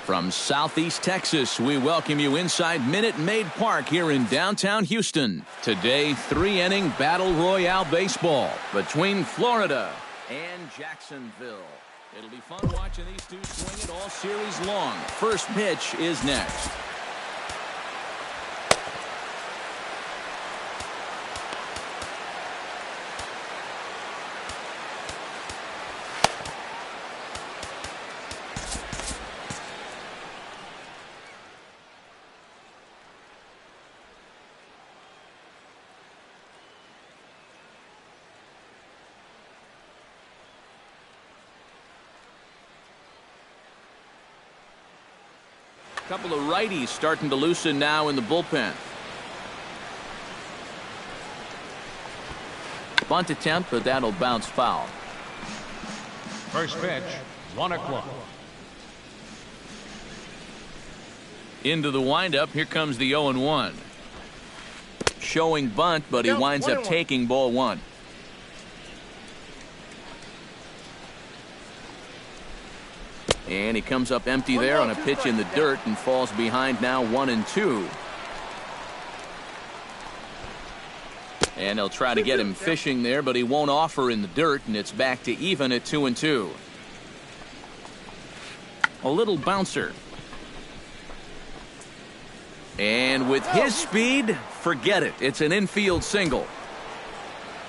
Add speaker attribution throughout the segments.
Speaker 1: From Southeast Texas, we welcome you inside Minute Maid Park here in downtown Houston. Today, 3-inning Battle Royale baseball between Florida and Jacksonville. It'll be fun watching these two swing it all series long. First pitch is next. Couple of righties starting to loosen now in the bullpen. Bunt attempt, but that'll bounce foul.
Speaker 2: First pitch, 1:00.
Speaker 1: Into the windup, here comes the 0-1. Showing bunt, but he winds up taking ball one. And he comes up empty there on a pitch in the dirt and falls behind now 1-2. And they'll try to get him fishing there, but he won't offer in the dirt, and it's back to even at 2-2. A little bouncer. And with his speed, forget it. It's an infield single.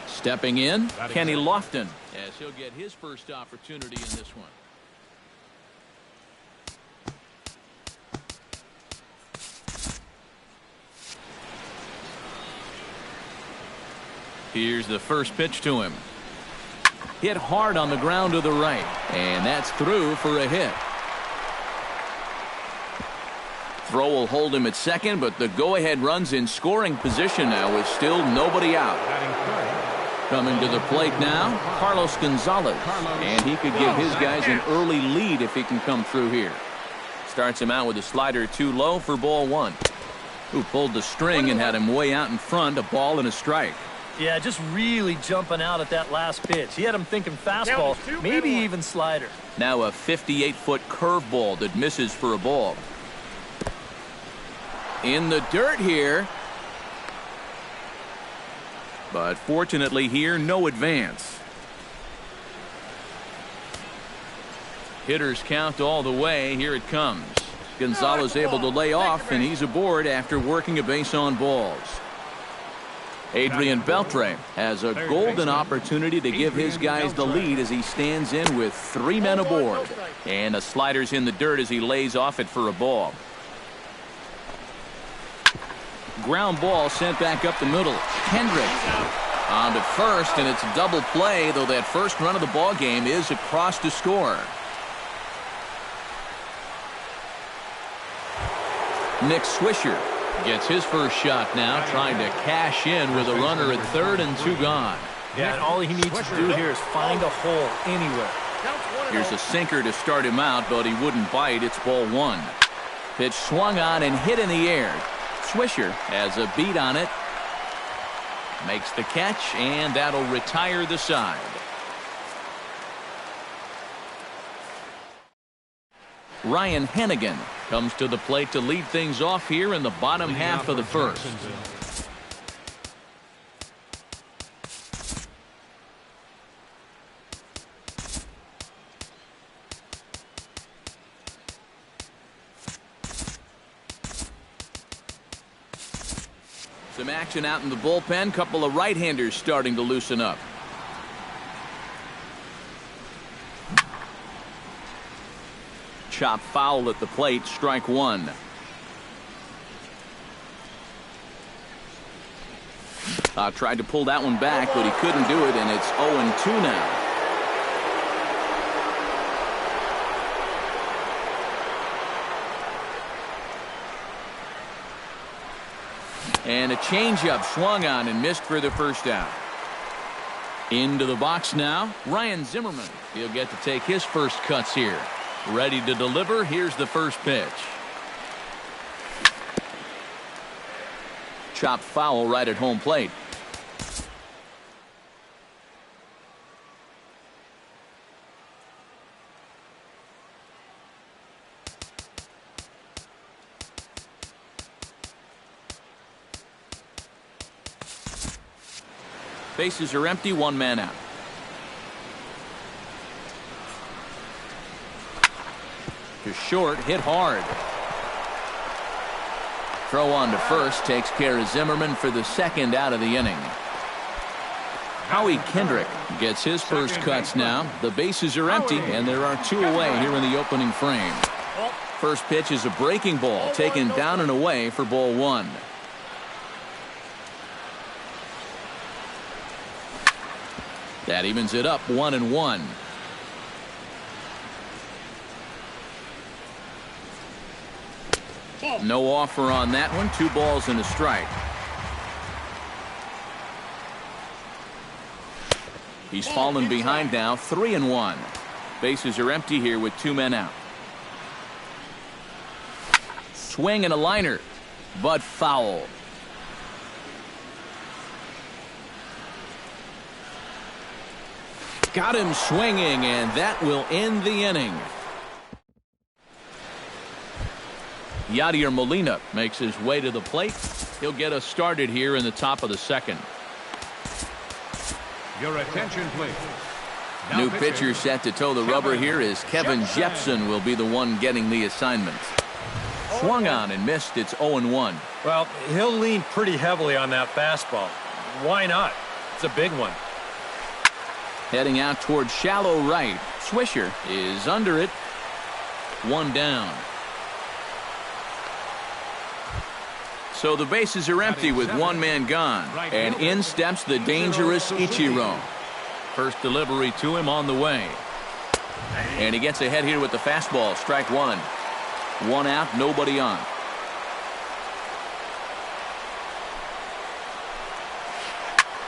Speaker 1: Stepping in, Kenny Lofton, as he'll get his first opportunity in this one. Here's the first pitch to him. Hit hard on the ground to the right, and that's through for a hit. Throw will hold him at second, but the go-ahead run's in scoring position now with still nobody out. Coming to the plate now, Carlos Gonzalez, and he could give his guys an early lead if he can come through here. Starts him out with a slider too low for ball one. Who pulled the string and had him way out in front, a ball and a strike.
Speaker 3: Yeah, just really jumping out at that last pitch. He had him thinking fastball, maybe even slider.
Speaker 1: Now a 58-foot curveball that misses for a ball. In the dirt here. But fortunately here, no advance. Hitters count all the way. Here it comes. Gonzalez able to lay off, and he's aboard after working a base on balls. Adrian Beltre has a golden opportunity to give his guys the lead as he stands in with 3 men aboard. And a slider's in the dirt as he lays off it for a ball. Ground ball sent back up the middle. Hendrick on to first, and it's a double play, though that first run of the ball game is across to score. Nick Swisher gets his first shot now, trying to cash in with a runner at third and 2 gone.
Speaker 3: Yeah, and all he needs to do here is find a hole anywhere.
Speaker 1: Here's a sinker to start him out, but he wouldn't bite. It's ball one. Pitch swung on and hit in the air. Swisher has a beat on it. Makes the catch, and that'll retire the side. Ryan Hennigan comes to the plate to lead things off here in the bottom half of the first. Some action out in the bullpen. Couple of right-handers starting to loosen up. Chop foul at the plate, strike one. Tried to pull that one back, but he couldn't do it, and it's 0-2 now. And a changeup swung on and missed for the first out. Into the box now, Ryan Zimmerman. He'll get to take his first cuts here. Ready to deliver. Here's the first pitch. Chop foul right at home plate. Bases are empty, one man out. To short, hit hard. Throw on to first, takes care of Zimmerman for the second out of the inning. Howie Kendrick gets his first cuts now. The bases are empty, and there are two away here in the opening frame. First pitch is a breaking ball, taken down and away for ball one. That evens it up, 1-1. No offer on that one. 2 balls and a strike. He's fallen behind now, 3-1. Bases are empty here with 2 men out. Swing and a liner, but foul. Got him swinging, and that will end the inning. Yadier Molina makes his way to the plate. He'll get us started here in the top of the second.
Speaker 2: Your attention, please.
Speaker 1: New pitcher set to toe the rubber here is Kevin Jepson will be the one getting the assignment. Swung on and missed. It's 0-1.
Speaker 3: Well, he'll lean pretty heavily on that fastball. Why not? It's a big one.
Speaker 1: Heading out toward shallow right. Swisher is under it. 1 down. So the bases are empty with 1 man gone. And in steps the dangerous Ichiro. First delivery to him on the way. And he gets ahead here with the fastball. Strike 1. 1 out, nobody on.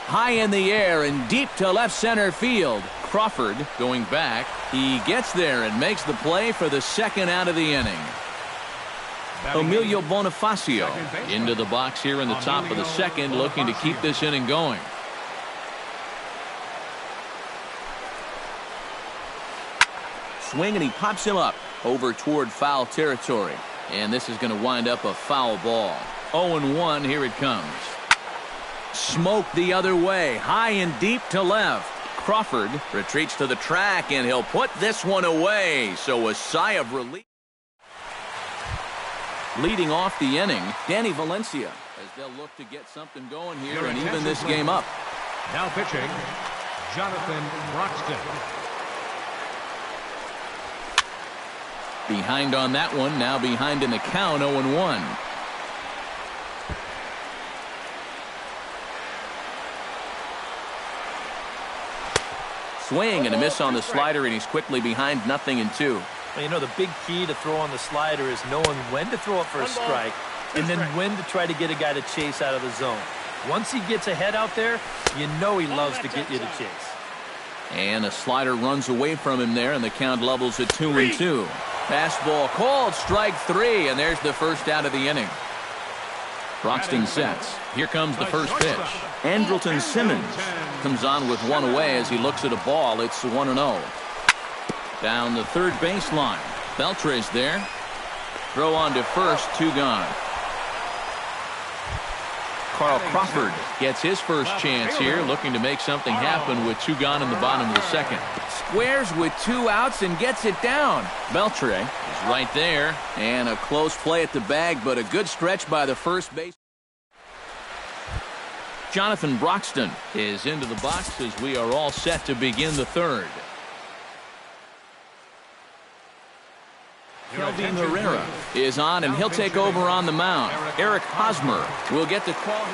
Speaker 1: High in the air and deep to left center field. Crawford going back. He gets there and makes the play for the second out of the inning. Emilio Bonifacio into the box here in the top of the second, looking to keep this inning going. Swing and he pops him up over toward foul territory. And this is going to wind up a foul ball. 0-1, here it comes. Smoke the other way, high and deep to left. Crawford retreats to the track, and he'll put this one away. So a sigh of relief. Leading off the inning, Danny Valencia, as they'll look to get something going here and even this game up.
Speaker 2: Now pitching, Jonathan Broxton.
Speaker 1: Behind on that one, now behind in the count, 0-1. Swing and a miss on the slider, and he's quickly behind 0-2.
Speaker 3: You know, the big key to throw on the slider is knowing when to throw it for a strike and then when to try to get a guy to chase out of the zone. Once he gets ahead out there, you know he loves to get you to chase.
Speaker 1: And a slider runs away from him there, and the count levels at 2-2. Fastball called, strike 3, and there's the first out of the inning. Broxton sets. Here comes the first pitch. Andrelton Simmons comes on with 1 away as he looks at a ball. It's 1-0. Down the third baseline. Beltre's there. Throw on to first, 2 gone. Carl Crawford gets his first chance here, looking to make something happen with 2 gone in the bottom of the second. Squares with 2 outs and gets it down. Beltre is right there, and a close play at the bag, but a good stretch by the first base. Jonathan Broxton is into the box as we are all set to begin the third. Kelvin Herrera is on, and he'll take over on the mound. Eric Hosmer will get the call.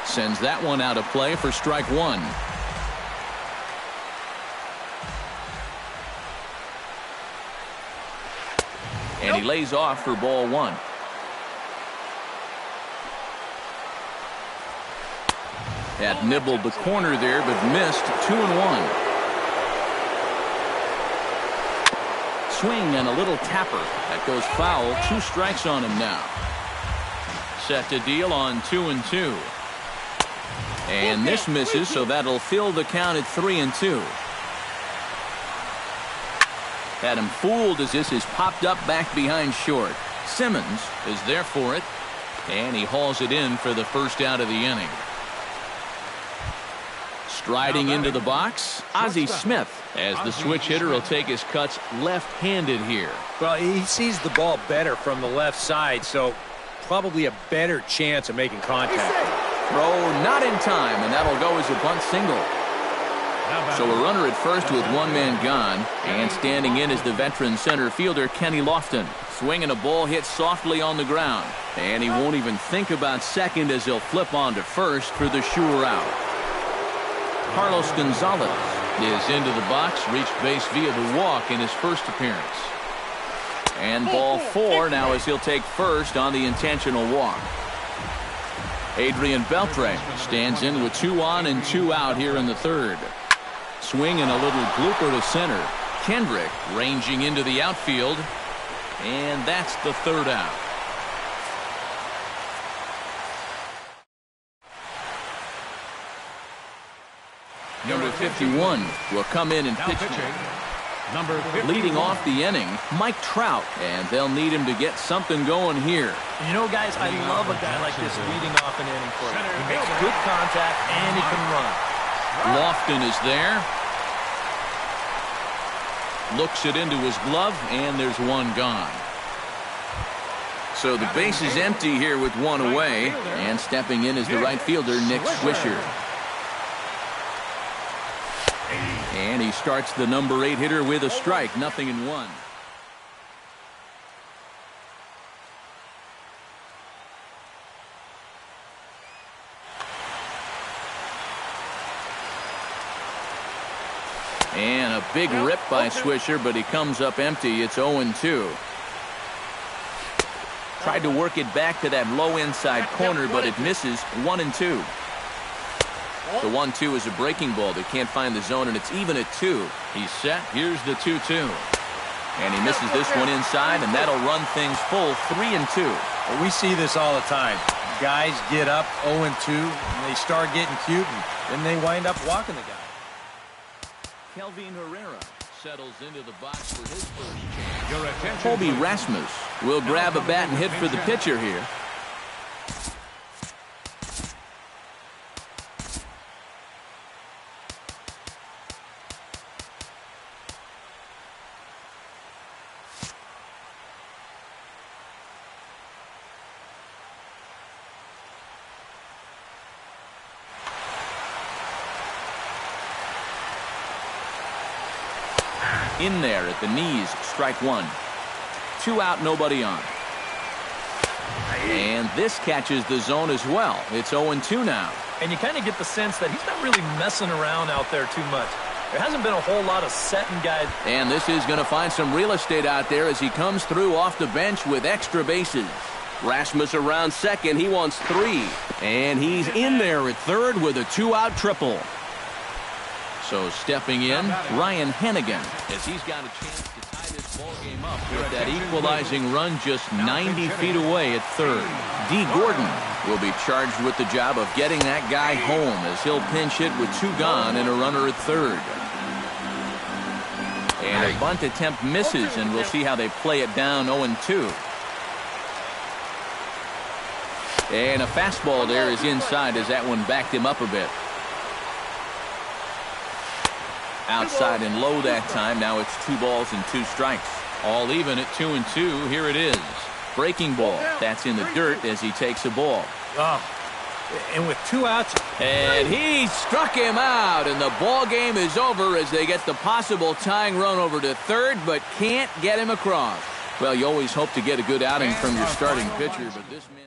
Speaker 1: Sends that one out of play for strike 1. And he lays off for ball 1. Had nibbled the corner there, but missed. 2-1. Swing and a little tapper. That goes foul. 2 strikes on him now. Set to deal on 2-2. And this misses, so that'll fill the count at 3-2. Had him fooled as this is popped up back behind short. Simmons is there for it, and he hauls it in for the first out of the inning. Striding into the box, Ozzie Smith, as the switch hitter will take his cuts left-handed here.
Speaker 4: Well, he sees the ball better from the left side, so probably a better chance of making contact.
Speaker 1: Throw not in time, and that'll go as a bunt single. So a runner at first with one man gone, and standing in is the veteran center fielder Kenny Lofton. Swinging a ball hit softly on the ground, and he won't even think about second as he'll flip on to first for the sure out. Carlos Gonzalez is into the box, reached base via the walk in his first appearance. And ball 4 now as he'll take first on the intentional walk. Adrian Beltre stands in with 2 on and 2 out here in the third. Swing and a little blooper to center. Kendrick ranging into the outfield, and that's the third out. Number 51 will come in and pitch. Leading off the inning, Mike Trout, and they'll need him to get something going here.
Speaker 3: You know, guys, I love a guy like this leading off an inning for you. He makes good contact, and he can run.
Speaker 1: Lofton is there. Looks it into his glove, and there's one gone. So the base is empty here with one away, and stepping in is the right fielder, Nick Swisher. And he starts the number 8 hitter with a strike, 0-1. And a big rip by Swisher, but he comes up empty. It's 0-2. Tried to work it back to that low inside corner, but it misses. 1-2. The 1-2 is a breaking ball. They can't find the zone, and it's even at 2. He's set. Here's the 2-2. And he misses this one inside, and that'll run things full. 3-2.
Speaker 4: Well, we see this all the time. Guys get up 0-2, and they start getting cute, and then they wind up walking the guy.
Speaker 1: Kelvin Herrera settles into the box for his first chance. Colby Rasmus will grab a bat and hit for the pitcher here. In there at the knees, strike 1. 2 out, nobody on. And this catches the zone as well. It's 0-2 now.
Speaker 3: And you kind of get the sense that he's not really messing around out there too much. There hasn't been a whole lot of setting guys.
Speaker 1: And this is going to find some real estate out there as he comes through off the bench with extra bases. Rasmus around second. He wants 3. And he's in there at third with a 2-out triple. So stepping in, Ryan Hennigan, as he's got a chance to tie this ball game up with that equalizing run just 90 feet away at third. D. Gordon will be charged with the job of getting that guy home as he'll pinch hit with 2 gone and a runner at third. And a bunt attempt misses, and we'll see how they play it down. 0-2. And a fastball there is inside as that one backed him up a bit. Outside and low that time. Now it's 2 balls and 2 strikes. All even at 2-2. Here it is. Breaking ball. That's in the dirt as he takes a ball.
Speaker 4: Oh, and with 2 outs.
Speaker 1: And he struck him out, and the ball game is over as they get the possible tying run over to third, but can't get him across. Well, you always hope to get a good outing from your starting pitcher, but this man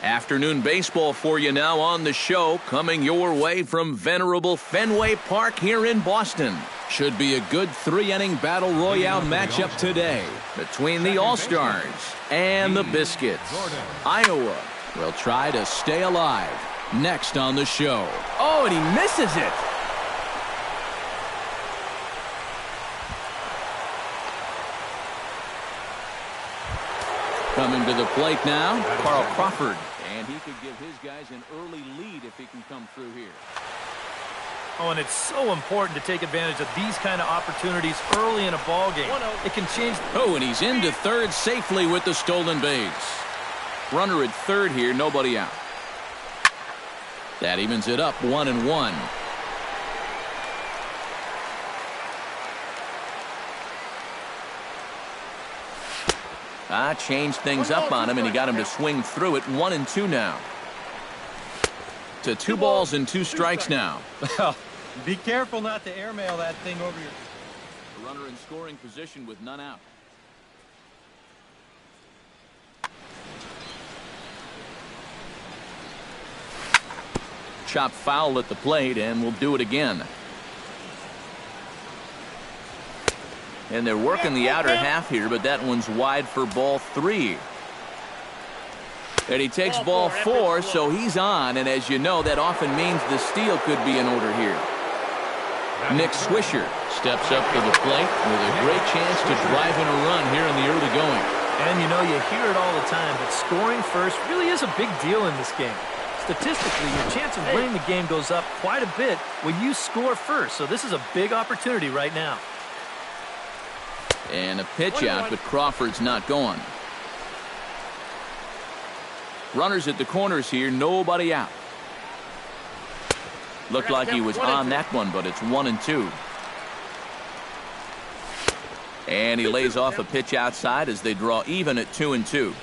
Speaker 1: Afternoon baseball for you now on the show, coming your way from venerable Fenway Park here in Boston. Should be a good 3-inning battle royale matchup today between the All-Stars and the Biscuits. Iowa will try to stay alive. Next on the show. Oh, and he misses it. Coming to the plate now, Carl Crawford. And he could give his guys an early lead if he can come through here.
Speaker 3: Oh, and it's so important to take advantage of these kind of opportunities early in a ball game. It can change.
Speaker 1: Oh, and he's into third safely with the stolen base. Runner at third here, nobody out. That evens it up 1-1. Changed things up on him, and he got him to swing through it. 1-2 now. To 2 balls and 2 strikes now.
Speaker 4: Well, be careful not to airmail that thing over your...
Speaker 1: A runner in scoring position with none out. Chop foul at the plate, and we'll do it again. And they're working the outer half here, but that one's wide for ball 3. And he takes ball 4, so he's on. And as you know, that often means the steal could be in order here. Nick Swisher steps up to the plate with a great chance to drive in a run here in the early going.
Speaker 3: And you know, you hear it all the time, but scoring first really is a big deal in this game. Statistically, your chance of winning the game goes up quite a bit when you score first. So this is a big opportunity right now.
Speaker 1: And a pitch out, but Crawford's not going. Runners at the corners here, nobody out. Looked like he was on that one, but it's 1-2. And he lays off a pitch outside as they draw even at 2-2.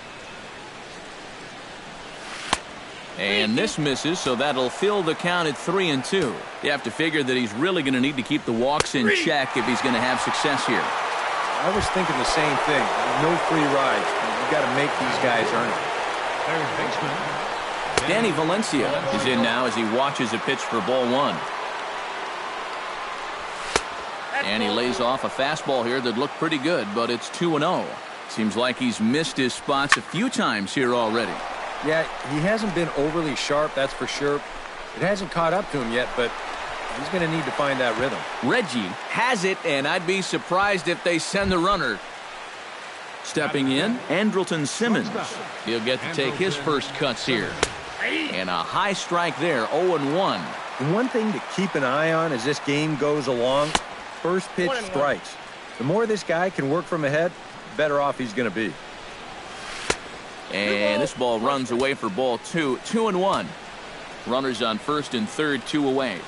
Speaker 1: And this misses, so that'll fill the count at 3-2. You have to figure that he's really going to need to keep the walks in check if he's going to have success here.
Speaker 4: I was thinking the same thing. No free rides. You got to make these guys earn it.
Speaker 2: Third baseman
Speaker 1: Danny Valencia is in now as he watches a pitch for ball 1. And he lays off a fastball here that looked pretty good, but it's 2-0. Seems like he's missed his spots a few times here already.
Speaker 4: Yeah, he hasn't been overly sharp, that's for sure. It hasn't caught up to him yet, but he's going to need to find that rhythm.
Speaker 1: Reggie has it, and I'd be surprised if they send the runner. Stepping in, Andrelton Simmons. He'll get to take his first cuts here. And a high strike there, 0-1.
Speaker 4: And one thing to keep an eye on as this game goes along, first pitch strikes. The more this guy can work from ahead, the better off he's going to be.
Speaker 1: And this ball runs away for ball 2. 2-1. Runners on first and third, 2 away.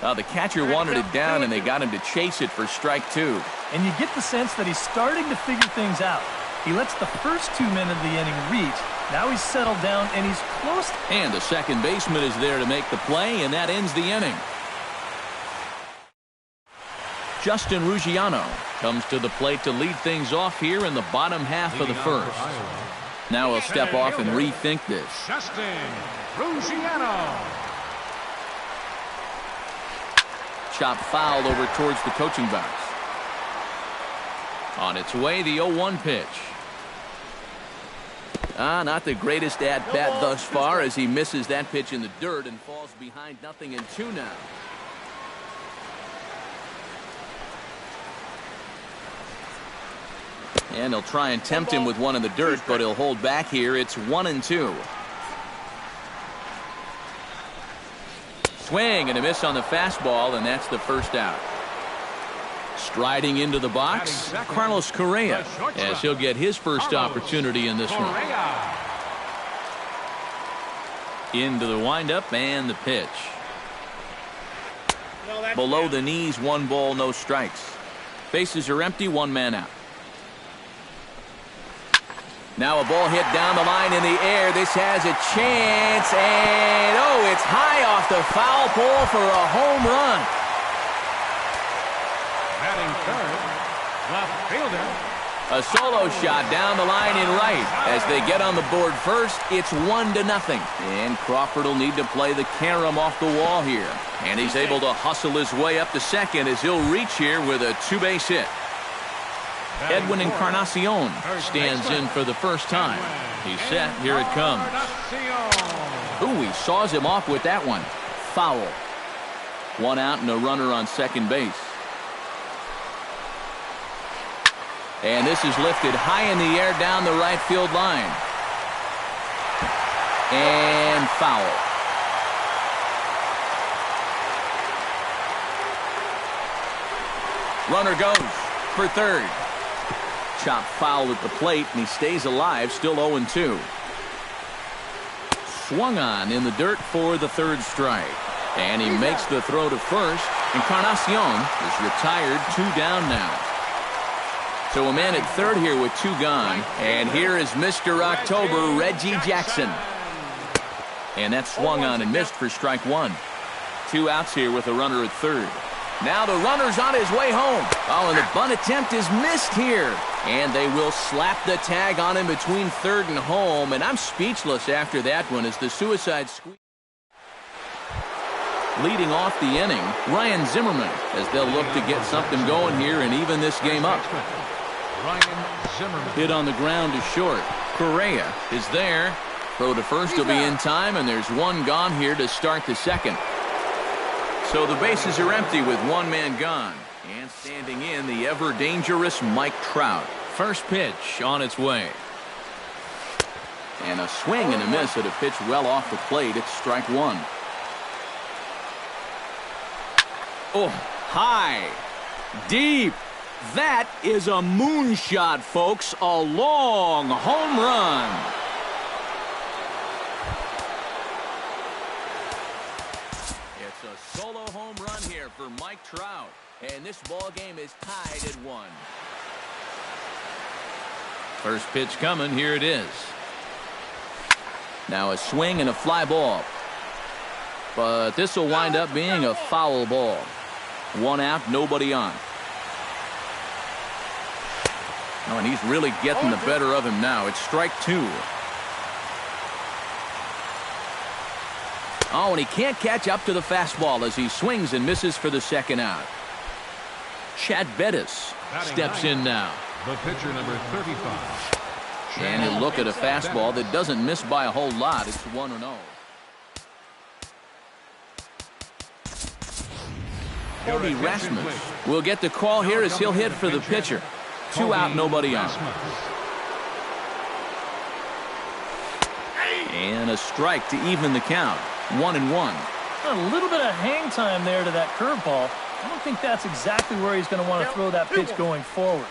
Speaker 1: The catcher wanted it down, and they got him to chase it for strike 2.
Speaker 3: And you get the sense that he's starting to figure things out. He lets the first 2 men of the inning reach. Now he's settled down, and he's close.
Speaker 1: And the second baseman is there to make the play, and that ends the inning. Justin Ruggiano comes to the plate to lead things off here in the bottom half of the first. Now he'll step off and rethink this.
Speaker 2: Justin Ruggiano.
Speaker 1: Chop fouled over towards the coaching box. On its way, the 0-1 pitch. Not the greatest at-bat thus far as he misses that pitch in the dirt and falls behind 0-2 now. And he'll try and tempt him with one in the dirt, but he'll hold back here. It's 1-2. Swing and a miss on the fastball, and that's the first out. Striding into the box, Carlos Correa, as he'll get his first opportunity in this one. Into the windup and the pitch. Below the knees, 1 ball, no strikes. Bases are empty, 1 man out. Now a ball hit down the line in the air. This has a chance, and it's high off the foul pole for a home run.
Speaker 2: Batting third, left fielder
Speaker 1: A solo shot down the line in right. As they get on the board first, it's 1-0. And Crawford will need to play the carom off the wall here. And he's able to hustle his way up to second as he'll reach here with a two-base hit. Edwin Encarnacion stands in for the first time. He's set. Here it comes. Ooh, he saws him off with that one. Foul. 1 out and a runner on second base. And this is lifted high in the air down the right field line. And foul. Runner goes for third. Chop foul at the plate, and he stays alive, still 0-2. Swung on in the dirt for the third strike. And he makes the throw to first. Encarnacion is retired, 2 down now. So a man at third here with 2 gone. And here is Mr. October, Reggie Jackson. And that swung on and missed for strike 1. 2 outs here with a runner at third. Now the runner's on his way home. Oh, and the bunt attempt is missed here. And they will slap the tag on him between third and home. And I'm speechless after that one as the suicide squeeze. Leading off the inning, Ryan Zimmerman, as they'll look to get something going here and even this game up.
Speaker 2: Ryan Zimmerman.
Speaker 1: Hit on the ground to short. Correa is there. Throw to first will be in time, and there's 1 gone here to start the second. So the bases are empty with 1 man gone. And standing in, the ever-dangerous Mike Trout. First pitch on its way. And a swing and a miss at a pitch well off the plate. It's strike 1. Oh, high, deep. That is a moonshot, folks. A long home run. It's a solo home run here for Mike Trout. And this ball game is tied at 1. First pitch coming. Here it is. Now a swing and a fly ball. But this will wind up being a foul ball. 1 out, nobody on. Oh, and he's really getting the better of him now. It's strike 2. Oh, and he can't catch up to the fastball as he swings and misses for the second out. Chad Bettis steps in now.
Speaker 2: The pitcher, number 35.
Speaker 1: And he'll look at a fastball that doesn't miss by a whole lot. It's 1-0. Cody Rasmus will get the call here as he'll hit for the pitcher. 2 out, nobody on. And a strike to even the count. 1-1.
Speaker 3: A little bit of hang time there to that curveball. I don't think that's exactly where he's going to want to throw that pitch going forward.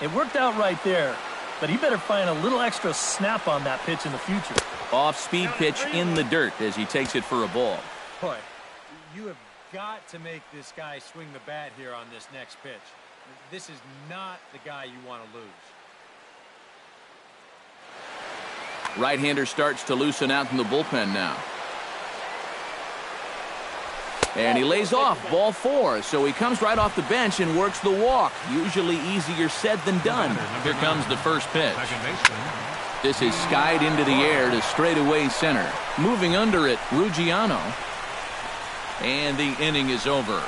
Speaker 3: It worked out right there, but he better find a little extra snap on that pitch in the future.
Speaker 1: Off-speed pitch in the dirt as he takes it for a ball.
Speaker 4: Boy, you have got to make this guy swing the bat here on this next pitch. This is not the guy you want to lose.
Speaker 1: Right-hander starts to loosen out in the bullpen now. And he lays off, ball 4, so he comes right off the bench and works the walk. Usually easier said than done. Here comes the first pitch. This is skied into the air to straightaway center. Moving under it, Ruggiano. And the inning is over.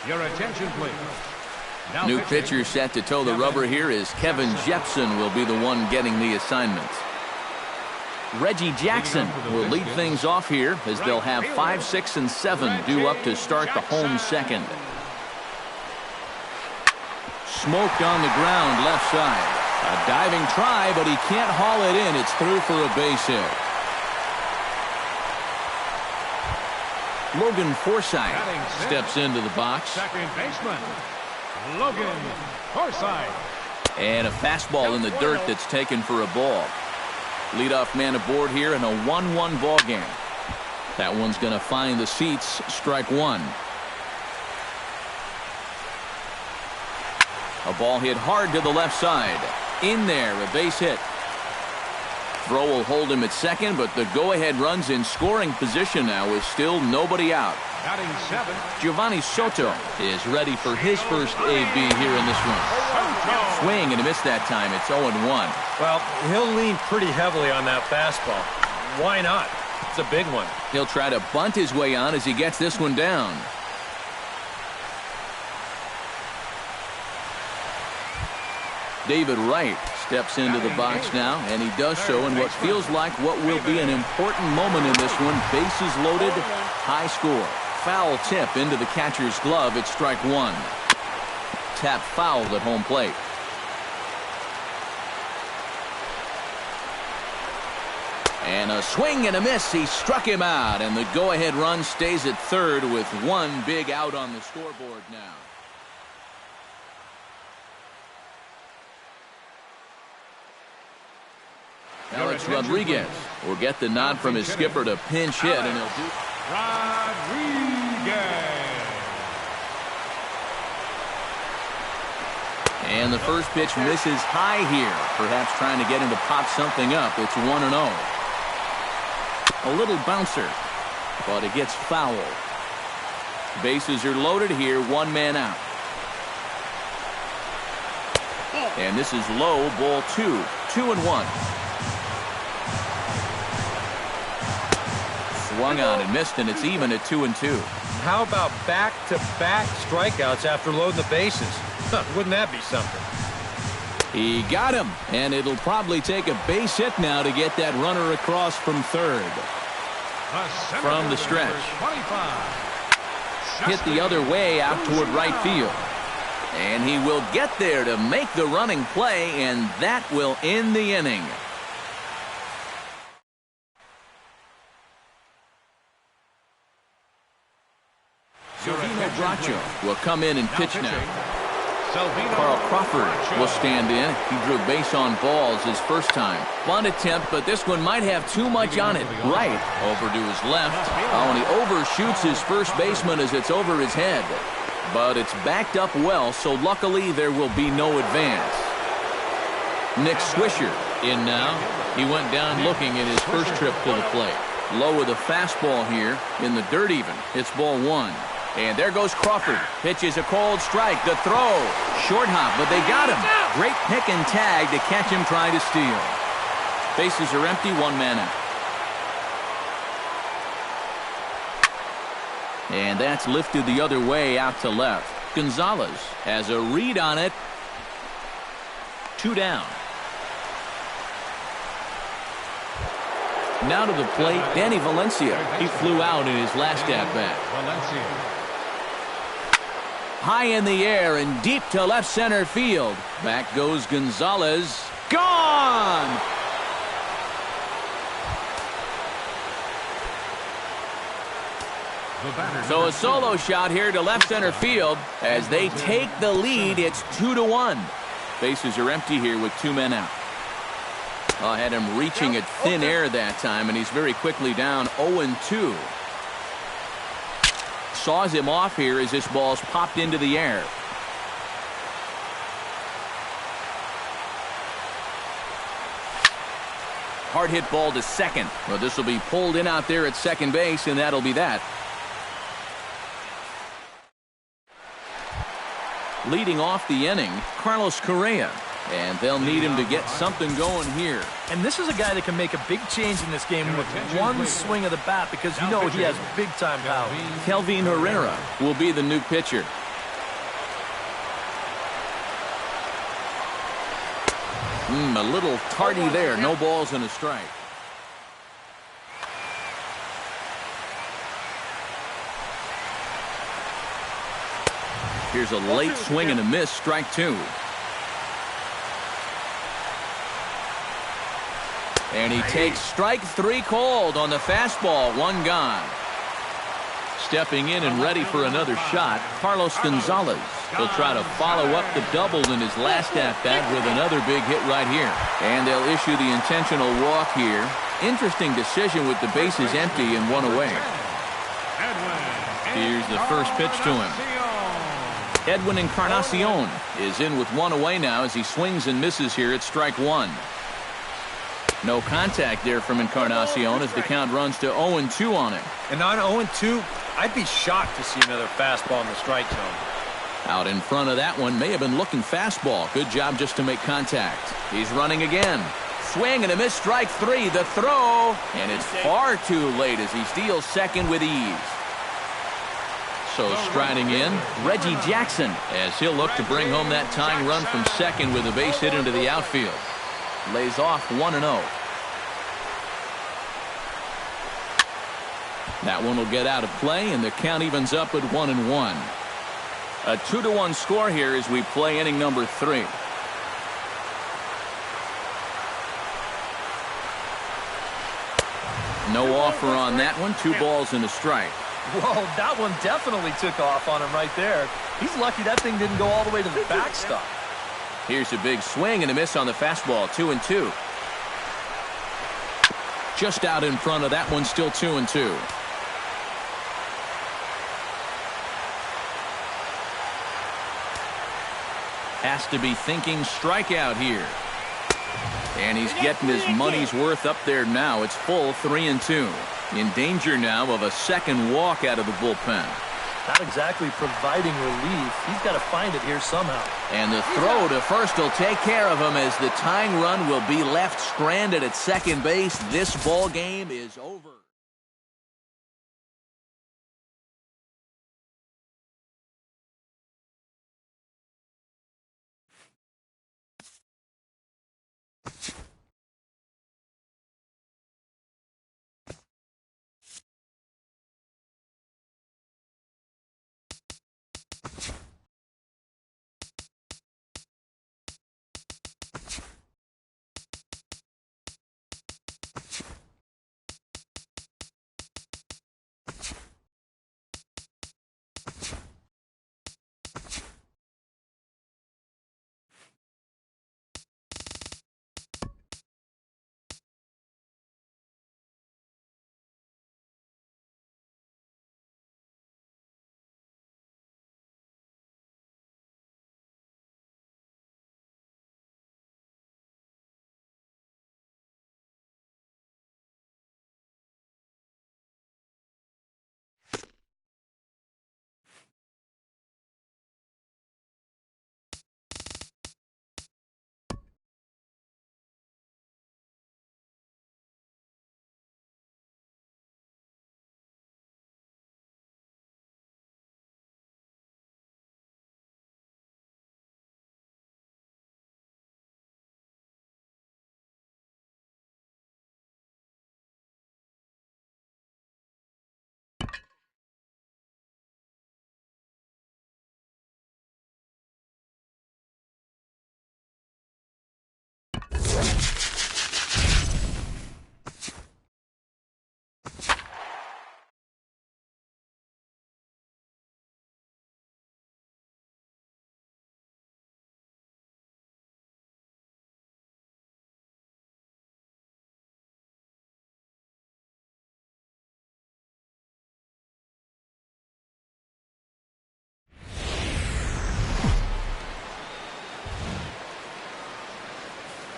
Speaker 2: Your attention, please. Now
Speaker 1: New pitcher set to toe the rubber here is Kevin Jepson will be the one getting the assignment. Reggie Jackson will lead things off here as they'll have 5, 6, and 7 due up to start the home second. Smoked on the ground left side. A diving try, but he can't haul it in. It's through for a base hit. Logan Forsythe steps into the box.
Speaker 2: Second baseman, Logan Forsythe.
Speaker 1: And a fastball in the dirt that's taken for a ball. Leadoff man aboard here in a 1-1 ball game. That one's going to find the seats. Strike 1. A ball hit hard to the left side. In there, a base hit. Throw will hold him at second, but the go-ahead runs in scoring position now with still nobody out.
Speaker 2: Batting 7.
Speaker 1: Giovanni Soto is ready for his first AB here in this one. Swing and a miss that time. It's 0-1.
Speaker 4: Well, he'll lean pretty heavily on that fastball. Why not? It's a big one.
Speaker 1: He'll try to bunt his way on as he gets this one down. David Wright steps into the box now, and he does so in what feels like what will be an important moment in this one. Bases loaded, high score. Foul tip into the catcher's glove. It's strike one. Tap fouled at home plate. And a swing and a miss. He struck him out, and the go-ahead run stays at third with one big out on the scoreboard now. Alex Rodriguez will get the nod from his skipper to pinch hit, and he'll do.
Speaker 2: Rodriguez.
Speaker 1: And the first pitch misses high here, perhaps trying to get him to pop something up. It's 1-0. A little bouncer, but it gets fouled. Bases are loaded here, one man out. And this is low, ball 2, 2-1. Swung on and missed, and it's even at 2-2.
Speaker 4: How about back-to-back strikeouts after loading the bases? Wouldn't that be something?
Speaker 1: He got him, and it'll probably take a base hit now to get that runner across from third. From the stretch.
Speaker 2: 25.
Speaker 1: Hit the other way out toward right field. And he will get there to make the running play, and that will end the inning. Silvino Bracho will come in and pitch now. Carl Crawford will stand in. He drew base on balls his first time. Bunt attempt, but this one might have too much on it. Right over to his left. Oh, and he overshoots his first baseman as it's over his head. But it's backed up well, so luckily there will be no advance. Nick Swisher in now. He went down looking at his first trip to the plate. Low with a fastball here in the dirt even. It's ball 1. And there goes Crawford. Pitches a cold strike. The throw. Short hop, but they got him. Great pick and tag to catch him trying to steal. Bases are empty, one man out. And that's lifted the other way out to left. Gonzalez has a read on it. 2 down. Now to the plate, Danny Valencia. He flew out in his last at-bat.
Speaker 2: Valencia.
Speaker 1: High in the air and deep to left center field. Back goes Gonzalez. Gone! So a solo shot here to left center field as they take the lead. It's 2-1. Bases are empty here with 2 men out. I had him reaching at thin air that time, and he's very quickly down 0-2. Saws him off here as this ball's popped into the air. Hard hit ball to second. Well, this will be pulled in out there at second base, and that'll be that. Leading off the inning, Carlos Correa. And they'll need him to get something going here.
Speaker 3: And this is a guy that can make a big change in this game with one swing of the bat, because you know he has big-time power.
Speaker 1: Kelvin Herrera will be the new pitcher. A little tardy there. No balls and a strike. Here's a late swing and a miss. Strike 2. And he takes strike 3 called on the fastball. 1 gone. Stepping in and ready for another shot, Carlos Gonzalez. He'll try to follow up the double in his last at-bat with another big hit right here. And they'll issue the intentional walk here. Interesting decision with the bases empty and 1 away. Here's the first pitch to him. Edwin Encarnacion is in with one away now as he swings and misses here at strike one. No contact there from Encarnacion as the count runs to 0-2 on him.
Speaker 4: And on 0-2, I'd be shocked to see another fastball in the strike zone.
Speaker 1: Out in front of that one, may have been looking fastball. Good job just to make contact. He's running again. Swing and a miss, strike three. The throw, and it's far too late as he steals second with ease. So striding in, Reggie Jackson, as he'll look to bring home that tying run from second with a base hit into the outfield. Lays off 1-0. That one will get out of play, and the count evens up at 1-1. A 2-1 score here as we play inning number 3. No offer on that one. 2 balls and a strike.
Speaker 3: Whoa, that one definitely took off on him right there. He's lucky that thing didn't go all the way to the backstop.
Speaker 1: Here's a big swing and a miss on the fastball. 2-2. Just out in front of that one, still 2-2. Has to be thinking strikeout here. And he's getting his money's worth up there now. It's full 3-2. In danger now of a second walk out of the bullpen.
Speaker 3: Not exactly providing relief. He's got to find it here somehow.
Speaker 1: And the throw to first will take care of him as the tying run will be left stranded at second base. This ball game is over.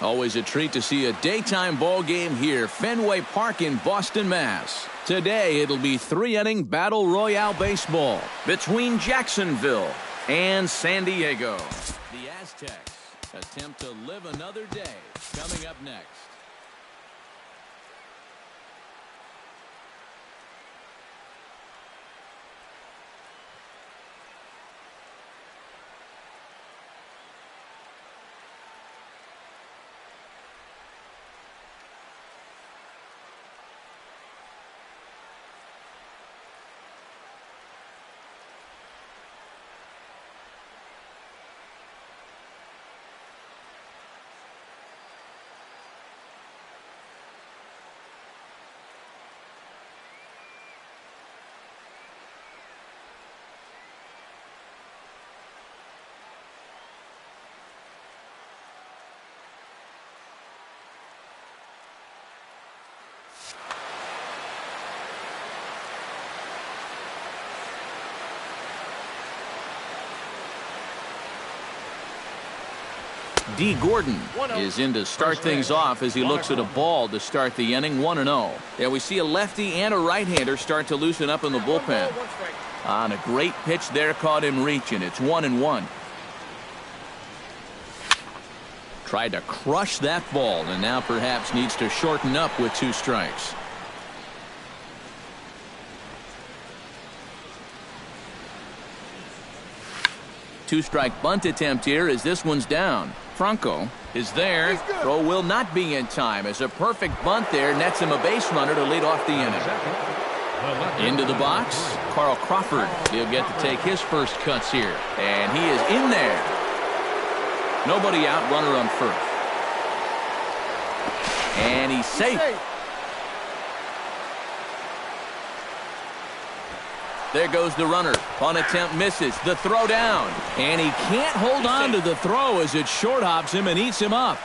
Speaker 1: Always a treat to see a daytime ball game here, Fenway Park in Boston, Mass. Today it'll be 3-inning battle royale baseball between Jacksonville and San Diego. The Aztecs attempt to live another day. Coming up next. D. Gordon is in to start things off as he looks at a ball to start the inning. 1-0. Yeah, we see a lefty and a right-hander start to loosen up in the bullpen. On a great pitch there, caught him reaching. It's 1-1. Tried to crush that ball and now perhaps needs to shorten up with 2 strikes. Two-strike bunt attempt here as this one's down. Franco is there. Throw will not be in time as a perfect bunt there nets him a base runner to lead off the inning. Into the box, Carl Crawford. He'll get to take his first cuts here. And he is in there. Nobody out, runner on first. And he's safe. There goes the runner. On attempt misses. The throw down. And he can't hold on to the throw as it short hops him and eats him up.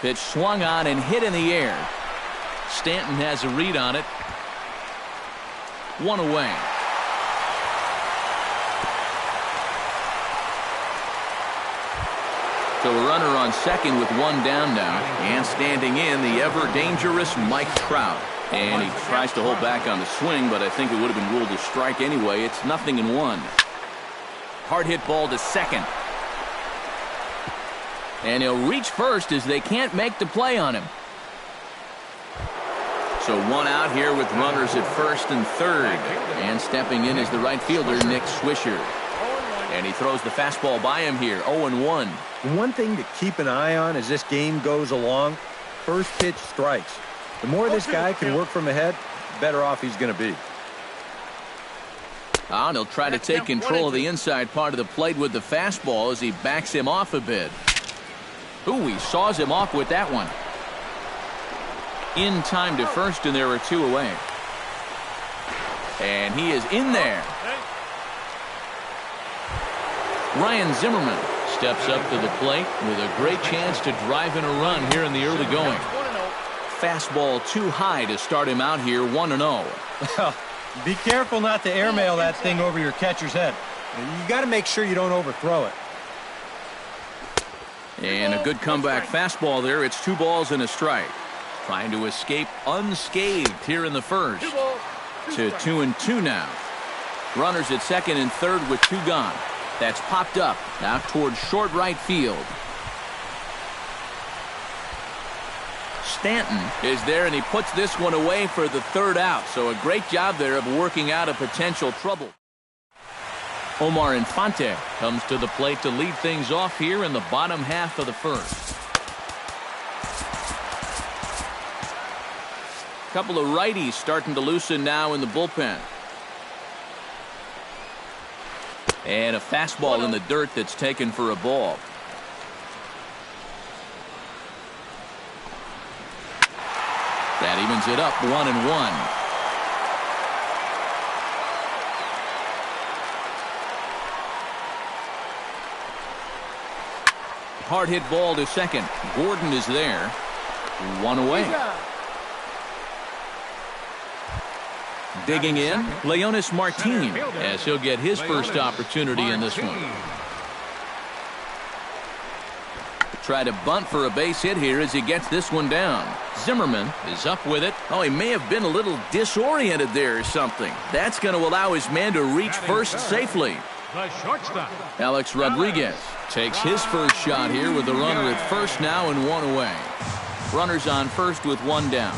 Speaker 1: Pitch swung on and hit in the air. Stanton has a read on it. 1 away. So a runner on second with 1 down now. And standing in, the ever-dangerous Mike Trout. And he tries to hold back on the swing, but I think it would have been ruled a strike anyway. It's 0-1. Hard hit ball to second. And he'll reach first as they can't make the play on him. So 1 out here with runners at first and third. And stepping in is the right fielder, Nick Swisher. And he throws the fastball by him here, 0-1.
Speaker 4: One thing to keep an eye on as this game goes along, first pitch strikes. The more this guy can work from ahead, the better off he's going to be.
Speaker 1: And he'll try to take control of the inside part of the plate with the fastball as he backs him off a bit. Ooh, he saws him off with that one. In time to first, and there are 2 away. And he is in there. Ryan Zimmerman steps up to the plate with a great chance to drive in a run here in the early going. Fastball too high to start him out here, 1-0.
Speaker 4: Be careful not to airmail that thing over your catcher's head. You got to make sure you don't overthrow it.
Speaker 1: And a good comeback fastball there. It's 2 balls and a strike. Trying to escape unscathed here in the first. To 2-2 now. Runners at second and third with 2 gone. That's popped up now towards short right field. Stanton is there, and he puts this one away for the 3rd out. So a great job there of working out a potential trouble. Omar Infante comes to the plate to lead things off here in the bottom half of the first. A couple of righties starting to loosen now in the bullpen. And a fastball in the dirt that's taken for a ball. That evens it up, 1-1. Hard hit ball to second. Gordon is there. 1 away. Digging in, Leonis Martin, as he'll get his first opportunity in this one. Try to bunt for a base hit here as he gets this one down. Zimmerman is up with it. Oh, he may have been a little disoriented there or something. That's going to allow his man to reach first safely.
Speaker 2: The shortstop,
Speaker 1: Alex Rodriguez takes his first shot here with the runner at first now and 1 away. Runners on first with 1 down.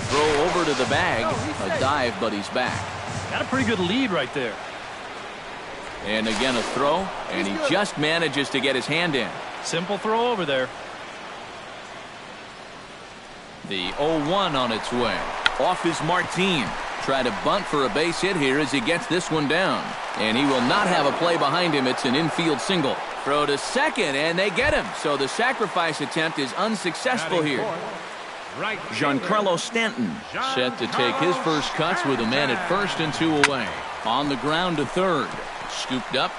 Speaker 1: Throw over to the bag. A dive, but he's back.
Speaker 3: Got a pretty good lead right there.
Speaker 1: And again a throw, and he just manages to get his hand in.
Speaker 3: Simple throw over there.
Speaker 1: The 0-1 on its way. Off is Martin. Try to bunt for a base hit here as he gets this one down. And he will not have a play behind him. It's an infield single. Throw to second, and they get him. So the sacrifice attempt is unsuccessful here. Giancarlo Stanton set to take his first cuts with a man at first and 2 away. On the ground to third. Scooped up.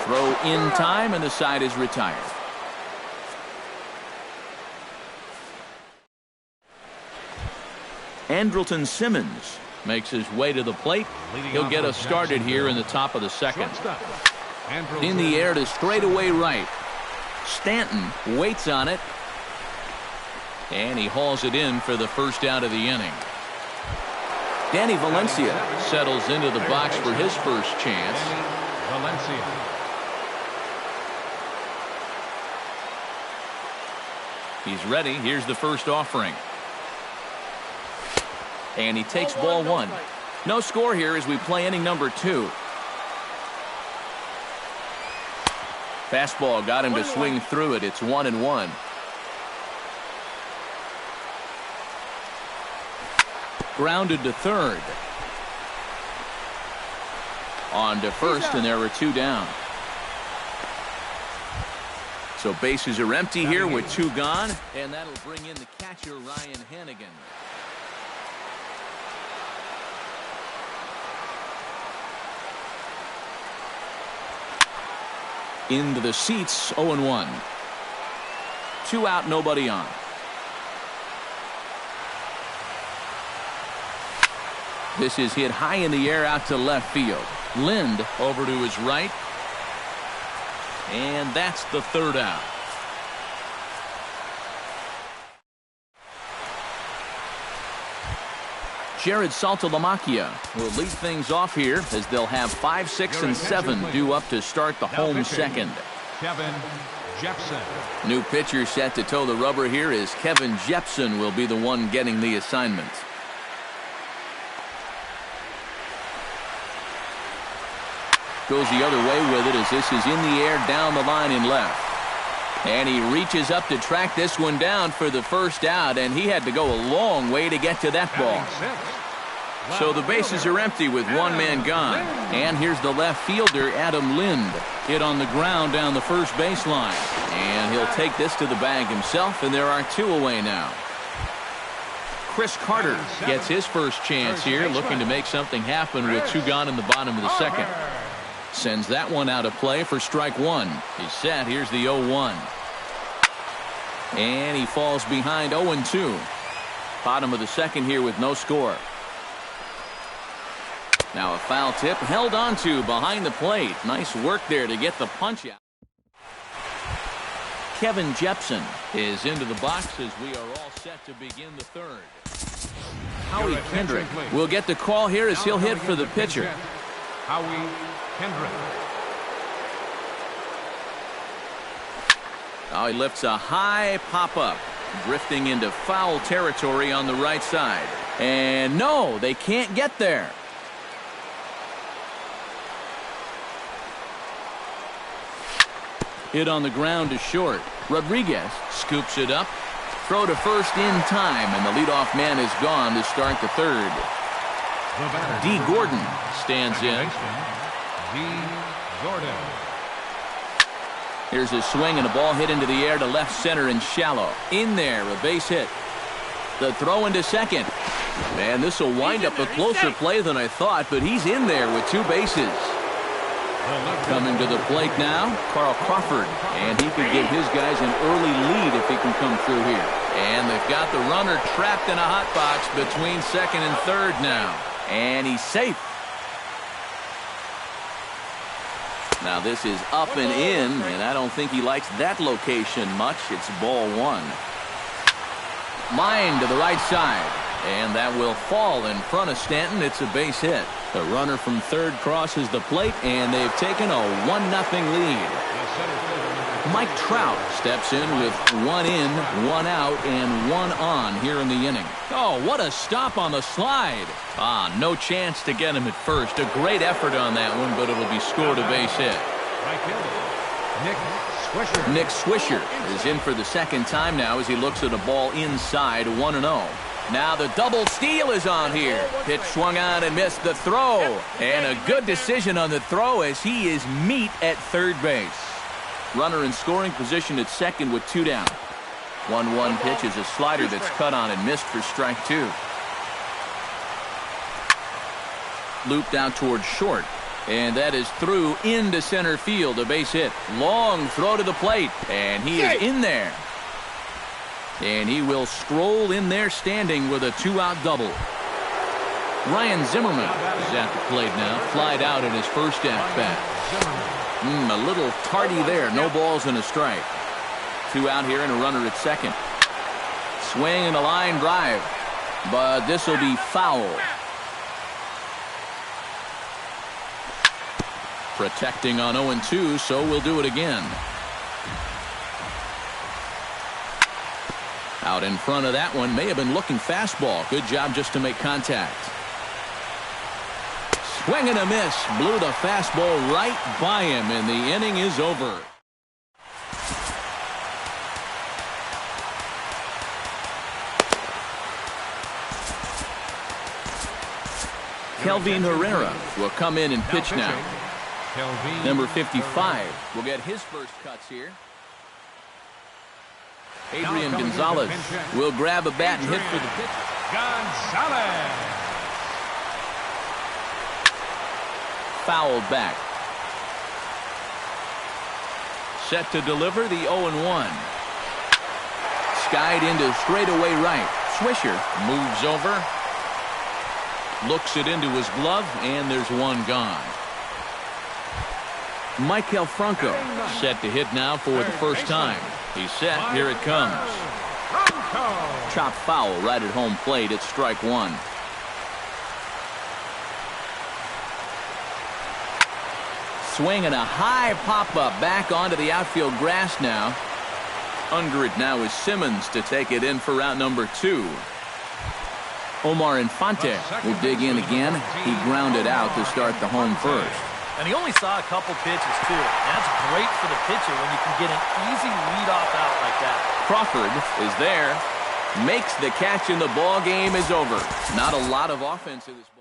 Speaker 1: Throw in time, and the side is retired. Andrelton Simmons Makes his way to the plate. He'll get us started here in the top of the second. In the air to straightaway right. Stanton waits on it. And he hauls it in for the first out of the inning. Danny Valencia settles into the box for his first chance. He's ready. Here's the first offering. And he takes ball one. No score here as we play inning number 2. Fastball got him to swing through it. It's 1-1. Grounded to third. On to first, and there were 2 down. So bases are empty here with 2 gone, and that'll bring in the catcher, Ryan Hannigan. Into the seats, 0-1. 2 out, nobody on. This is hit high in the air out to left field. Lind over to his right. And that's the 3rd out. Jared Saltalamacchia will lead things off here as they'll have 5, 6, and 7 due up to start the home second.
Speaker 2: Kevin Jepson.
Speaker 1: New pitcher set to toe the rubber here is Kevin Jepson will be the one getting the assignment. Goes the other way with it as this is in the air down the line in left. And he reaches up to track this one down for the first out, and he had to go a long way to get to that ball. So the bases are empty with 1 man gone. And here's the left fielder, Adam Lind, hit on the ground down the first baseline. And he'll take this to the bag himself, and there are 2 away now. Chris Carter gets his first chance here, looking to make something happen with 2 gone in the bottom of the second. Sends that one out of play for strike 1. He's set. Here's the 0-1. And he falls behind 0-2. Bottom of the second here with no score. Now a foul tip held on to behind the plate. Nice work there to get the punch out. Kevin Jepson is into the box as we are all set to begin the 3rd. Howie Kendrick will get the call here as he'll hit for the pitcher.
Speaker 2: Howie Kendrick.
Speaker 1: Oh, he lifts a high pop-up, drifting into foul territory on the right side. And no, they can't get there. Hit on the ground to short. Rodriguez scoops it up. Throw to first in time, and the leadoff man is gone to start the 3rd. D. Gordon stands in.
Speaker 2: D. Gordon.
Speaker 1: Here's a swing and a ball hit into the air to left center and shallow. In there, a base hit. The throw into second. Man, this will wind up a closer play than I thought, but he's in there with 2 bases. Coming to the plate now, Carl Crawford. And he could give his guys an early lead if he can come through here. And they've got the runner trapped in a hot box between second and third now. And he's safe. Now this is up and in, and I don't think he likes that location much. It's ball 1. Line to the right side, and that will fall in front of Stanton. It's a base hit. The runner from third crosses the plate, and they've taken a 1-0 lead. Mike Trout steps in with 1 in, 1 out, and 1 on here in the inning. Oh, what a stop on the slide. No chance to get him at first. A great effort on that one, but it'll be scored a base hit. Nick Swisher is in for the second time now as he looks at a ball inside 1-0. Now the double steal is on here. Pitch swung on and missed the throw. And a good decision on the throw as he is meat at third base. Runner in scoring position at second with 2 down. 1-1 pitch is a slider that's cut on and missed for strike 2. Looped out towards short. And that is through into center field. A base hit. Long throw to the plate. And he is in there. And he will stroll in there standing with a 2-out double. Ryan Zimmerman is at the plate now. Flied out in his first at-bat. A little tardy there. No balls and a strike. 2 out here and a runner at second. Swing and a line drive. But this will be foul. Protecting on 0-2, so we'll do it again. Out in front of that one. May have been looking fastball. Good job just to make contact. Swing and a miss. Blew the fastball right by him, and the inning is over. Kelvin Herrera will come in and pitch now. Number 55 will get his first cuts here. Adrian Gonzalez will grab a bat and hit for the pitch.
Speaker 2: Gonzalez.
Speaker 1: Fouled back. Set to deliver the 0-1. Skied into straightaway right. Swisher moves over. Looks it into his glove, and there's one gone. Michael Franco set to hit now for the first time. He's set. Here it comes. Chop foul right at home plate. It's strike one. Swing and a high pop-up back onto the outfield grass now. Under it now is Simmons to take it in for route number 2. Omar Infante will dig in again. He grounded out to start the home first.
Speaker 3: And he only saw a couple pitches, too. That's great for the pitcher when you can get an easy leadoff out like that.
Speaker 1: Crawford is there. Makes the catch, and the ball game is over. Not a lot of offense in this ball.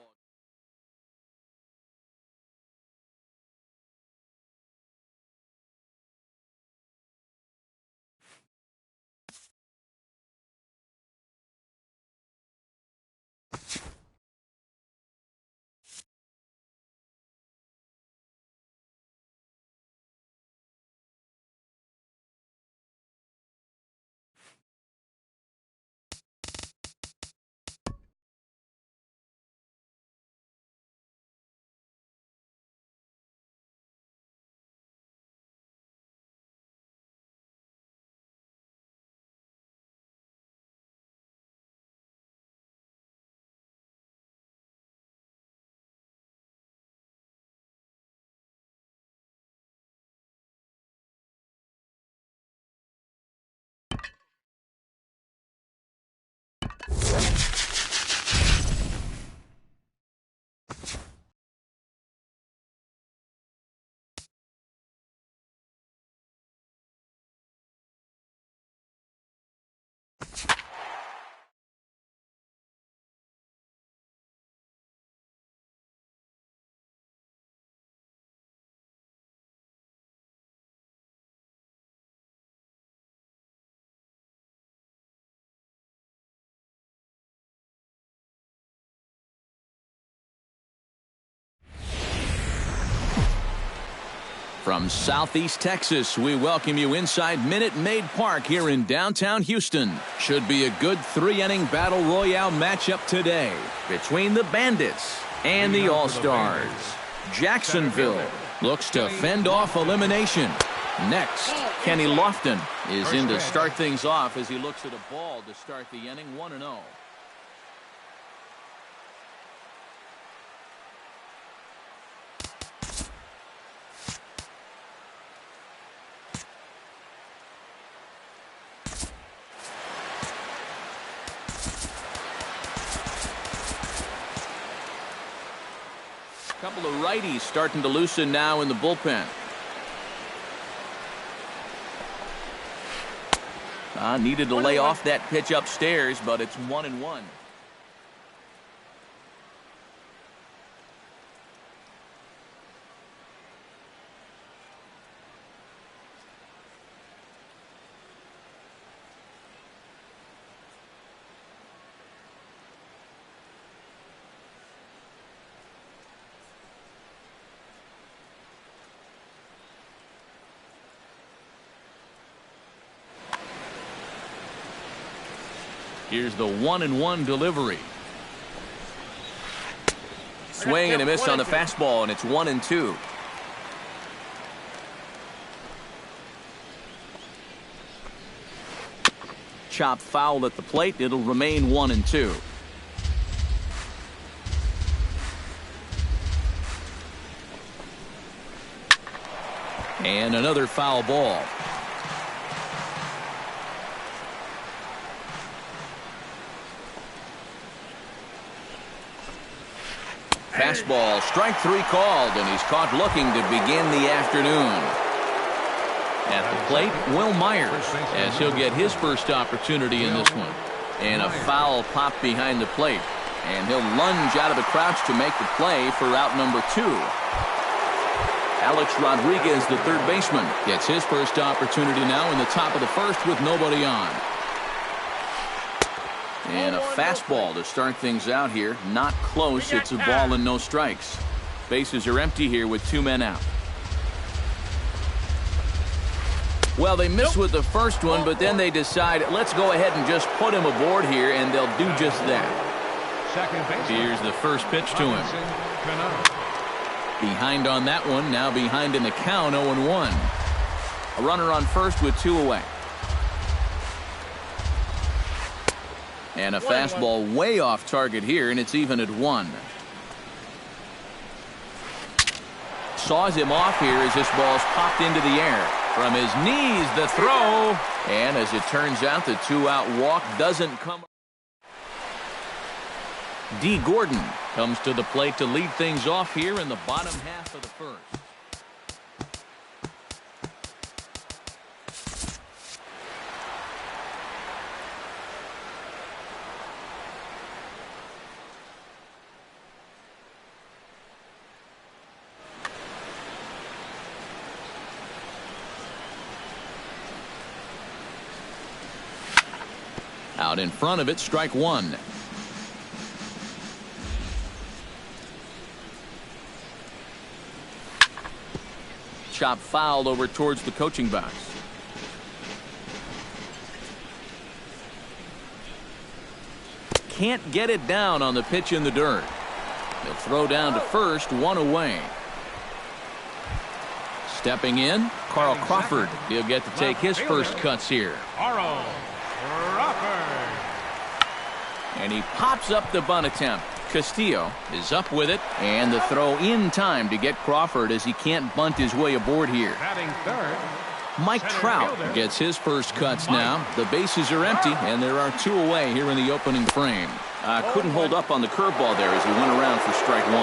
Speaker 1: From Southeast Texas, we welcome you inside Minute Maid Park here in downtown Houston. Should be a good 3-inning battle royale matchup today between the Bandits and the All-Stars. Jacksonville looks to fend off elimination. Next, Kenny Lofton is in to start things off as he looks at a ball to start the inning 1-0. Couple of righties starting to loosen now in the bullpen. Needed to lay off that pitch upstairs, but it's 1-1. Here's the 1-1 delivery. Swing and a miss on the fastball, and it's 1-2. Chop foul at the plate. It'll remain 1-2. And another foul ball. Fastball, strike 3 called, and he's caught looking to begin the afternoon. At the plate, Will Myers, as he'll get his first opportunity in this one. And a foul pop behind the plate. And he'll lunge out of the crouch to make the play for out number 2. Alex Rodriguez, the third baseman, gets his first opportunity now in the top of the first with nobody on. And a fastball to start things out here. Not close. It's a ball and no strikes. Bases are empty here with 2 men out. Well, they miss with the first one, but then they decide, let's go ahead and just put him aboard here, and they'll do just that. Here's the first pitch to him. Behind on that one, now behind in the count, 0-1. A runner on first with 2 away. And a fastball way off target here, and it's even at 1. Saws him off here as this ball's popped into the air. From his knees, the throw. And as it turns out, the 2-out walk doesn't come. D. Gordon comes to the plate to lead things off here in the bottom half of the first. Out in front of it, strike 1. Chop fouled over towards the coaching box. Can't get it down on the pitch in the dirt. They'll throw down to first, 1 away. Stepping in, Carl Crawford. He'll get to take his first cuts here. And he pops up the bunt attempt. Castillo is up with it, and the throw in time to get Crawford as he can't bunt his way aboard here. Mike Trout gets his first cuts now. The bases are empty, and there are 2 away here in the opening frame. Couldn't hold up on the curveball there as he went around for strike 1.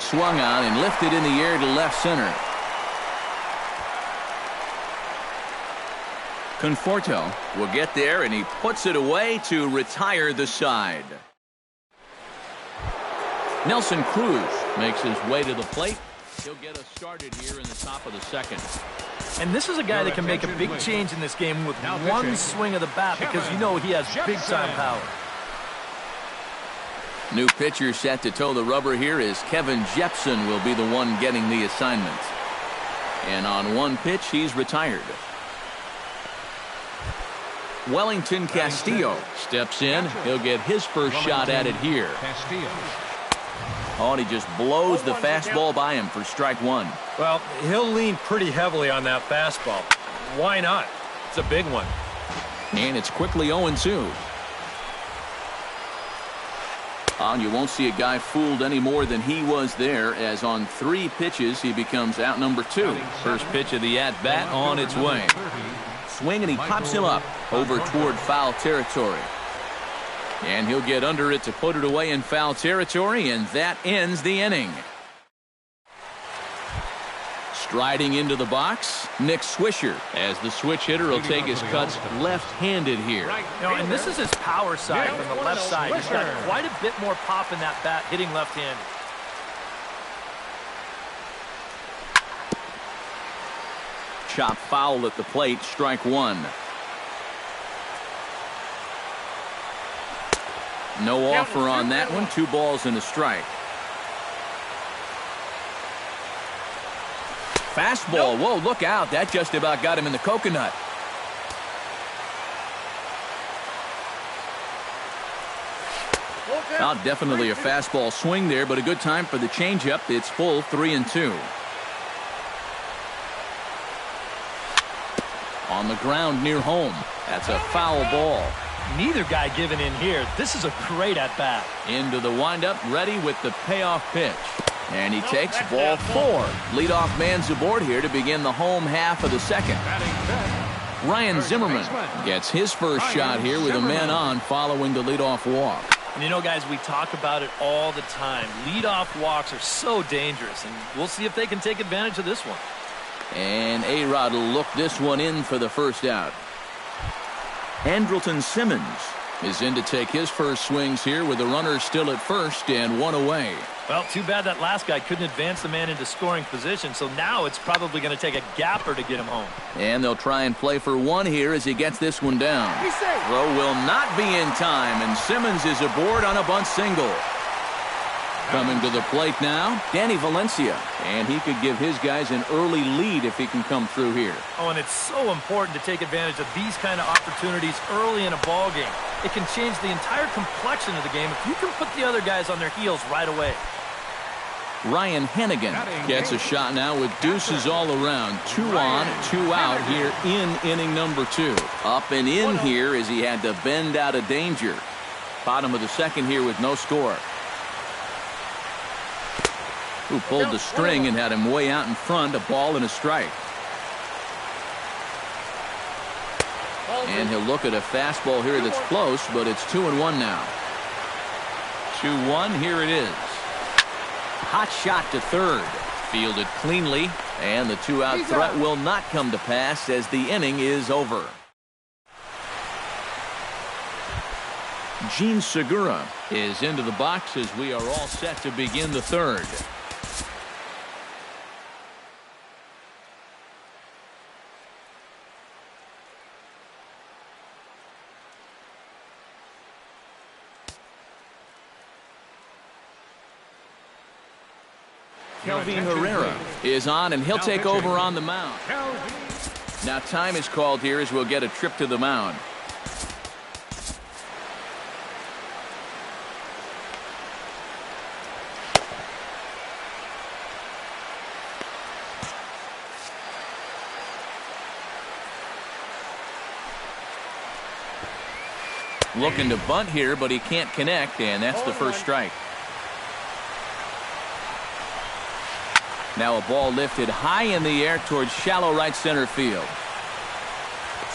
Speaker 1: Swung on and lifted in the air to left center. Conforto will get there, and he puts it away to retire the side. Nelson Cruz makes his way to the plate. He'll get us started here in the top of the second.
Speaker 3: And this is a guy that can make a big change in this game with one swing of the bat, because you know he has big-time power.
Speaker 1: New pitcher set to toe the rubber here is Kevin Jepson will be the one getting the assignment. And on one pitch, he's retired. Wellington Castillo steps in. He'll get his first shot at it here. Oh, and he just blows the fastball by him for strike 1.
Speaker 4: Well, he'll lean pretty heavily on that fastball. Why not? It's a big one.
Speaker 1: And it's quickly 0-2. You won't see a guy fooled any more than he was there, as on 3 pitches he becomes out number 2. First pitch of the at-bat on its way. Swing, and he pops him up over toward foul territory. And he'll get under it to put it away in foul territory, and that ends the inning. Striding into the box, Nick Swisher, as the switch hitter will take his cuts left-handed here.
Speaker 3: And this is his power side from the left side. He's got quite a bit more pop in that bat hitting left-handed.
Speaker 1: Chop foul at the plate, strike 1. No offer on that one. 2 balls and a strike. Fastball. Whoa, look out. That just about got him in the coconut. Well, definitely a fastball swing there, but a good time for the changeup. It's full 3-2. On the ground near home. That's a foul ball.
Speaker 3: Neither guy giving in here. This is a great at-bat.
Speaker 1: Into the windup, ready with the payoff pitch. And he takes ball 4. Leadoff man's aboard here to begin the home half of the second. Ryan Zimmerman gets his first shot here with a man on following the leadoff walk.
Speaker 3: And you know, guys, we talk about it all the time. Leadoff walks are so dangerous, and we'll see if they can take advantage of this one.
Speaker 1: And A-Rod will look this one in for the first out. Andrelton Simmons is in to take his first swings here with the runner still at first and one away.
Speaker 3: Well, too bad that last guy couldn't advance the man into scoring position, so now it's probably going to take a gapper to get him home.
Speaker 1: And they'll try and play for one here as he gets this one down. Throw will not be in time, and Simmons is aboard on a bunt single. Coming to the plate now, Danny Valencia. And he could give his guys an early lead if he can come through here.
Speaker 3: Oh, and it's so important to take advantage of these kind of opportunities early in a ball game. It can change the entire complexion of the game if you can put the other guys on their heels right away.
Speaker 1: Ryan Hennigan gets a shot now with deuces all around. 2 on, 2 out here in inning number 2. Up and in here as he had to bend out of danger. Bottom of the second here with no score. Who pulled the string and had him way out in front, a ball and a strike. And he'll look at a fastball here that's close, but it's 2-1 now. 2-1, here it is. Hot shot to third. Fielded cleanly, and the 2-out threat will not come to pass as the inning is over. Gene Segura is into the box as we are all set to begin the third. Kelvin Herrera is on, and he'll take over on the mound. Now time is called here as we'll get a trip to the mound. Looking to bunt here, but he can't connect, and that's the first strike. Now a ball lifted high in the air towards shallow right center field.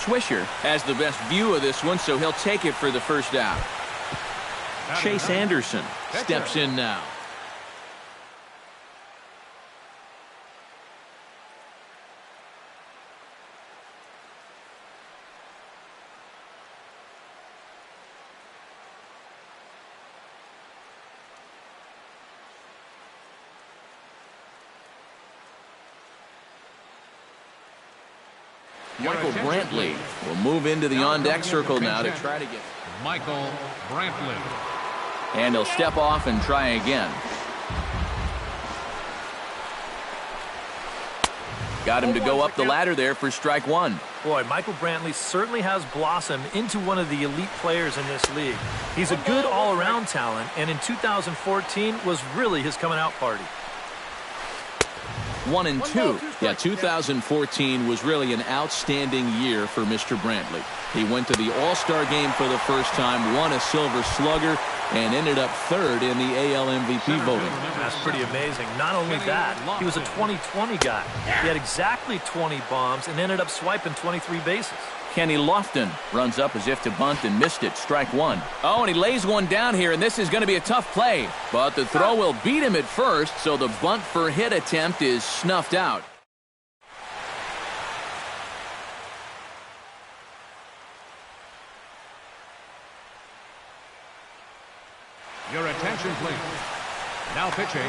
Speaker 1: Swisher has the best view of this one, so he'll take it for the first out. Chase Anderson steps in now. Michael Brantley will move into the on-deck circle now to try to get
Speaker 2: Michael Brantley.
Speaker 1: And he'll step off and try again. Got him to go up the ladder there for strike 1.
Speaker 3: Boy, Michael Brantley certainly has blossomed into one of the elite players in this league. He's a good all-around talent, and in 2014 was really his coming-out party.
Speaker 1: 1-2. Yeah, 2014 was really an outstanding year for Mr. Brantley. He went to the All-Star game for the first time, won a Silver Slugger, and ended up third in the AL MVP voting.
Speaker 3: That's pretty amazing. Not only that, he was a 20-20 guy. He had exactly 20 bombs and ended up swiping 23 bases.
Speaker 1: Kenny Lofton runs up as if to bunt and missed it. Strike 1. Oh, and he lays one down here, and this is going to be a tough play. But the throw will beat him at first, so the bunt for hit attempt is snuffed out.
Speaker 2: Your attention, please. Now pitching.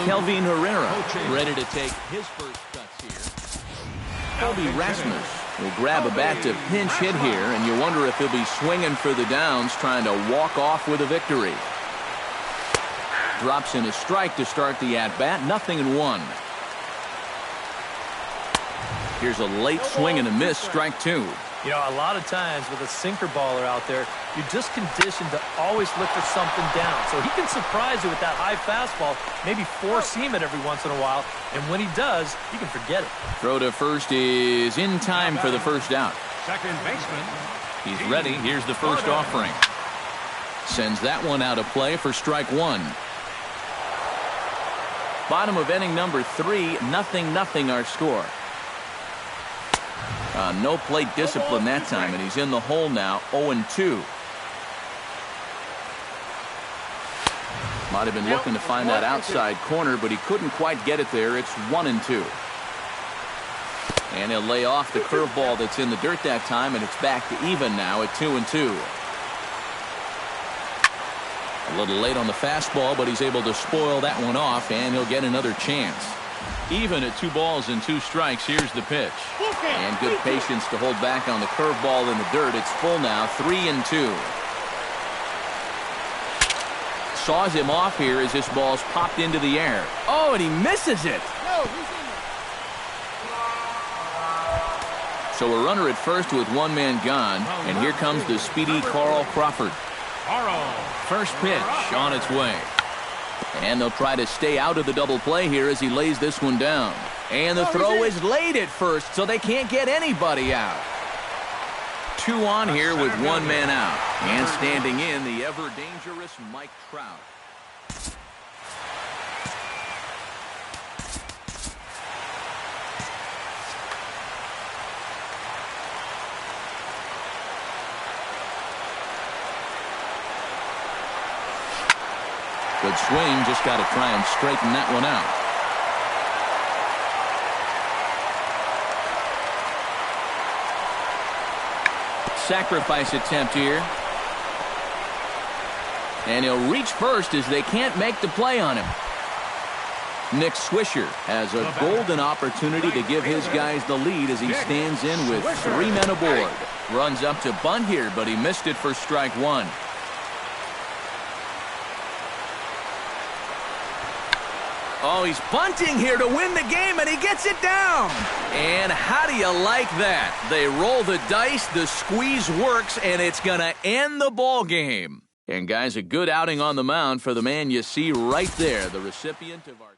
Speaker 1: Kelvin Herrera ready to take his first cuts here. Kobe Rasmus will grab a bat to pinch hit here, and you wonder if he'll be swinging for the downs, trying to walk off with a victory. Drops in a strike to start the at-bat. 0-1. Here's a late swing and a miss. Strike 2.
Speaker 3: You know, a lot of times with a sinker baller out there, You're just conditioned to always look for something down. So he can surprise you with that high fastball, maybe four-seam it every once in a while, and when he does, you can forget it.
Speaker 1: Throw to first is in time for the first out.
Speaker 2: Second baseman.
Speaker 1: He's ready. Here's the first offering. Sends that one out of play for strike one. Bottom of inning number 3, 0-0 our score. No plate discipline that time, and he's in the hole now, 0-2. Might have been looking to find that outside corner, but he couldn't quite get it there. It's 1-2. And he'll lay off the curveball that's in the dirt that time, and it's back to even now at 2-2. A little late on the fastball, but he's able to spoil that one off, and he'll get another chance. Even at 2 balls and 2 strikes, here's the pitch. And good patience to hold back on the curveball in the dirt. It's full now, 3-2. Saws him off here as this ball's popped into the air. Oh, and he misses it. So a runner at first with 1 man gone, and here comes the speedy Carl Crawford. First pitch on its way. And they'll try to stay out of the double play here as he lays this one down. And the throw is late at first, so they can't get anybody out. 2 on here with 1 man out. And standing in, the ever-dangerous Mike Trout. Good swing, just got to try and straighten that one out. Sacrifice attempt here. And he'll reach first as they can't make the play on him. Nick Swisher has a golden opportunity to give his guys the lead as he stands in with 3 men aboard. Runs up to bunt here, but he missed it for strike 1. Oh, he's bunting here to win the game, and he gets it down. And how do you like that? They roll the dice, the squeeze works, and it's going to end the ball game. And, guys, a good outing on the mound for the man you see right there, the recipient of our...